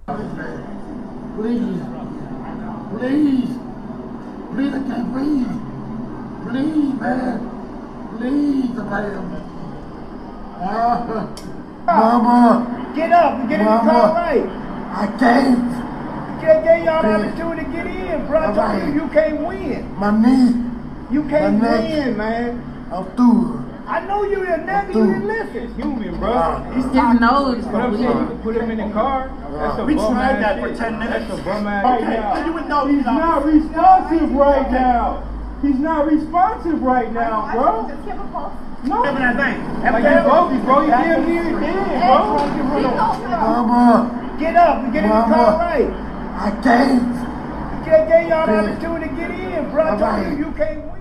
Please, please, please, I can't breathe. Please, man. Please, man. Mama. Get up and get in the car right. I can't. Just gave y'all the opportunity to get in, bro. I told you can't win. My knee. You can't win, man. I'm through. I know you didn't never, you didn't listen. Human, bro. His nose. Put him in the car. That's a We bum tried that ass for shit. 10 minutes. That's a bum ass Okay, shit. so you would know He's not responsive right now. He's not responsive right now, bro. Does he have a pulse? No. Having that thing. Like you bogus, bro. You damn near dead, bro. Mama. Get up and get in the car right. I can't. Just gave y'all the opportunity to get in, bro. I told you can't win.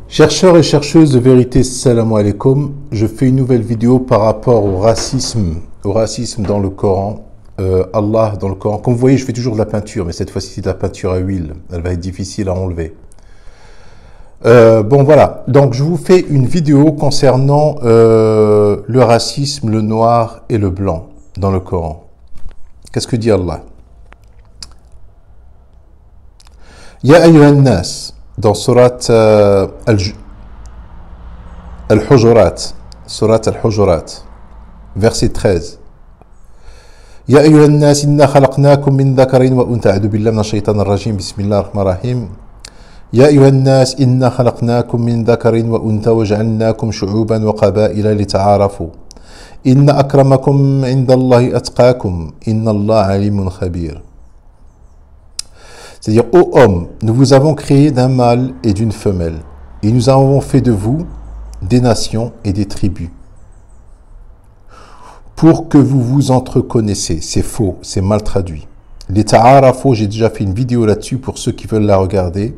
Chercheurs et chercheuses de vérité, salam alaikum. Je fais une nouvelle vidéo par rapport au racisme dans le Coran. Allah dans le Coran. Comme vous voyez, je fais toujours de la peinture, mais cette fois-ci c'est de la peinture à huile. Elle va être difficile à enlever. Bon voilà, donc je vous fais une vidéo concernant le racisme, le noir et le blanc dans le Coran. Qu'est-ce que dit Allah? Ya ayyuhan nas, dans surat Al-Hujurat, surat Al-Hujurat, verset 13. Ya ayyuhan nas, inna khalaqnakum min dhakarin wa untha. A'udhu billahi minash shaitanir rajim. Bismillahir rahmanir rahim. يا أيها الناس إنا خلقناكم من ذكر وأنثى وجعلناكم شعوبا وقبائل لتعارفوا إن أكرمكم عند الله أتقاكم إن الله عليم خبير. C'est-à-dire, ô hommes, nous vous avons créé d'un mâle et d'une femelle, et nous avons fait de vous des nations et des tribus, pour que vous vous entreconnaissiez. C'est faux, c'est mal traduit. Les ta'arafo, j'ai déjà fait une vidéo là-dessus pour ceux qui veulent la regarder.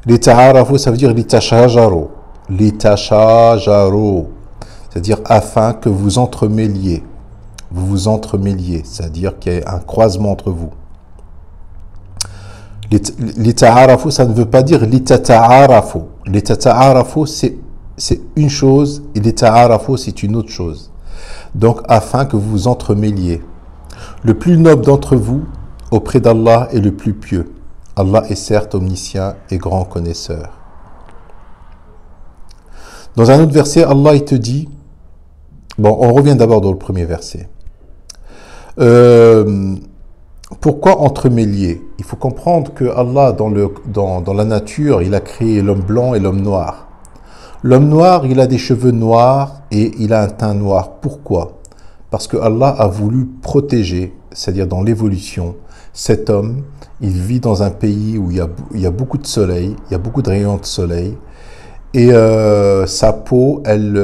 Les ta'arafo, ça veut dire les tashajaro. Les tashajaro. C'est-à-dire afin que vous entremêliez. Vous vous entremêliez. C'est-à-dire qu'il y ait un croisement entre vous. Les ta'arafo, ça ne veut pas dire les tata'arafo. Les tata'arafo, c'est une chose et les ta'arafo, c'est une autre chose. Donc, afin que vous vous entremêliez. Le plus noble d'entre vous, auprès d'Allah, est le plus pieux. Allah est certes omniscient et grand connaisseur. Dans un autre verset, Allah il te dit, bon, on revient d'abord dans le premier verset. Pourquoi entremêlier? Il faut comprendre que Allah, dans la nature, il a créé l'homme blanc et l'homme noir. L'homme noir, il a des cheveux noirs et il a un teint noir. Pourquoi? Parce que Allah a voulu protéger, c'est-à-dire dans l'évolution, cet homme. Il vit dans un pays où il y a beaucoup de soleil, il y a beaucoup de rayons de soleil, et sa peau, elle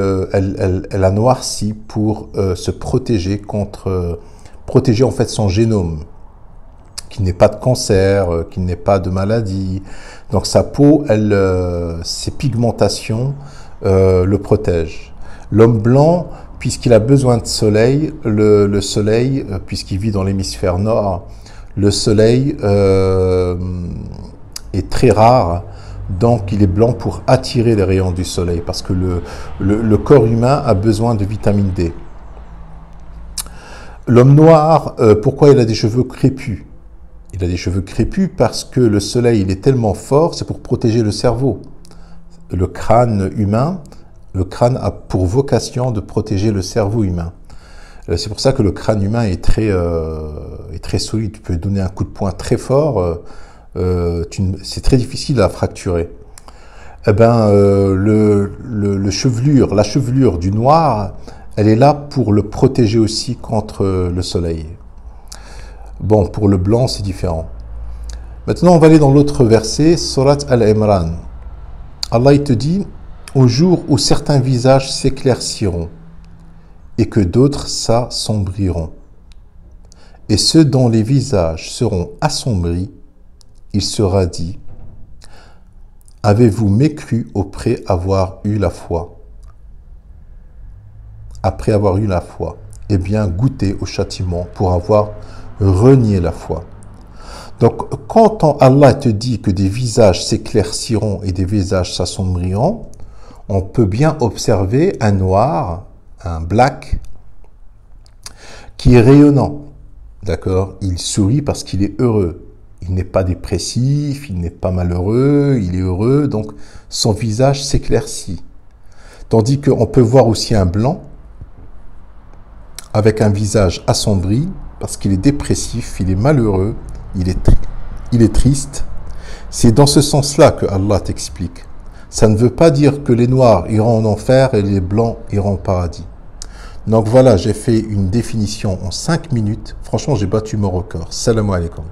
a noirci pour se protéger protéger en fait son génome, qu'il n'ait pas de cancer, qu'il n'ait pas de maladie. Donc sa peau, ses pigmentations le protègent. L'homme blanc, puisqu'il a besoin de soleil, le soleil, puisqu'il vit dans l'hémisphère nord, le soleil est très rare, donc il est blanc pour attirer les rayons du soleil, parce que le corps humain a besoin de vitamine D. L'homme noir, pourquoi il a des cheveux crépus? Il a des cheveux crépus parce que le soleil il est tellement fort, c'est pour protéger le cerveau. Le crâne humain, le crâne a pour vocation de protéger le cerveau humain. C'est pour ça que le crâne humain est très solide. Tu peux donner un coup de poing très fort, c'est très difficile à fracturer. Eh ben, la chevelure du noir, elle est là pour le protéger aussi contre le soleil. Bon, pour le blanc, c'est différent. Maintenant, on va aller dans l'autre verset, Surat Al-Imran. Allah, il te dit, au jour où certains visages s'éclairciront, et que d'autres s'assombriront. Et ceux dont les visages seront assombris, il sera dit, avez-vous mécru après avoir eu la foi? Après avoir eu la foi, eh bien goûtez au châtiment pour avoir renié la foi. Donc quand Allah te dit que des visages s'éclairciront et des visages s'assombriront, on peut bien observer un noir, un black, qui est rayonnant. D'accord? Il sourit parce qu'il est heureux. Il n'est pas dépressif, il n'est pas malheureux, il est heureux, donc son visage s'éclaircit. Tandis qu'on peut voir aussi un blanc avec un visage assombri parce qu'il est dépressif, il est malheureux, il est triste. C'est dans ce sens-là que Allah t'explique. Ça ne veut pas dire que les noirs iront en enfer et les blancs iront au paradis. Donc voilà, j'ai fait une définition en 5 minutes. Franchement, j'ai battu mon record. Salam alaikum.